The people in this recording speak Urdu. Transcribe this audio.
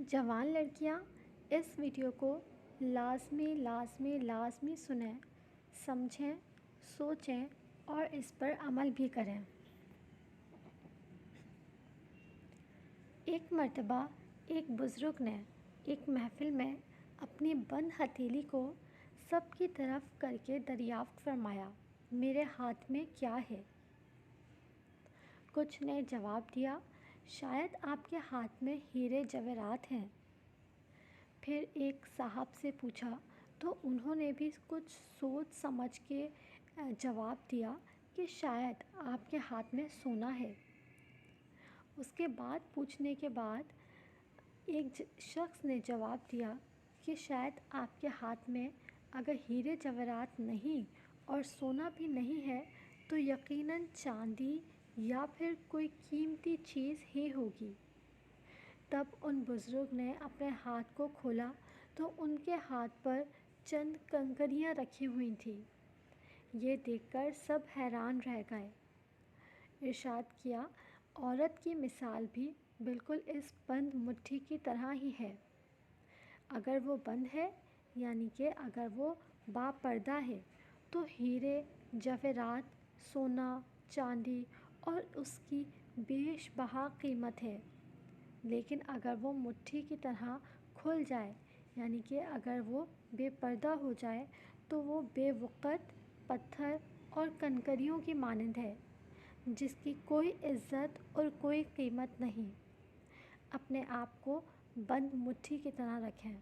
جوان لڑکیاں اس ویڈیو کو لازمی سنیں، سمجھیں، سوچیں اور اس پر عمل بھی کریں۔ ایک مرتبہ ایک بزرگ نے ایک محفل میں اپنی بند ہتھیلی کو سب کی طرف کر کے دریافت فرمایا، میرے ہاتھ میں کیا ہے؟ کچھ نے جواب دیا، شاید آپ کے ہاتھ میں ہیرے جواہرات ہیں۔ پھر ایک صاحب سے پوچھا تو انہوں نے بھی کچھ سوچ سمجھ کے جواب دیا کہ شاید آپ کے ہاتھ میں سونا ہے۔ اس کے بعد پوچھنے کے بعد ایک شخص نے جواب دیا کہ شاید آپ کے ہاتھ میں اگر ہیرے جواہرات نہیں اور سونا بھی نہیں ہے تو یقیناً چاندی یا پھر کوئی قیمتی چیز ہی ہوگی۔ تب ان بزرگ نے اپنے ہاتھ کو کھولا تو ان کے ہاتھ پر چند کنکریاں رکھی ہوئی تھیں۔ یہ دیکھ کر سب حیران رہ گئے۔ ارشاد کیا، عورت کی مثال بھی بالکل اس بند مٹھی کی طرح ہی ہے۔ اگر وہ بند ہے، یعنی کہ اگر وہ باپردہ ہے تو ہیرے جواہرات، سونا، چاندی اور اس کی بیش بہا قیمت ہے۔ لیکن اگر وہ مٹھی کی طرح کھل جائے، یعنی کہ اگر وہ بے پردہ ہو جائے تو وہ بے وقت پتھر اور کنکریوں کی مانند ہے، جس کی کوئی عزت اور کوئی قیمت نہیں۔ اپنے آپ کو بند مٹھی کی طرح رکھیں۔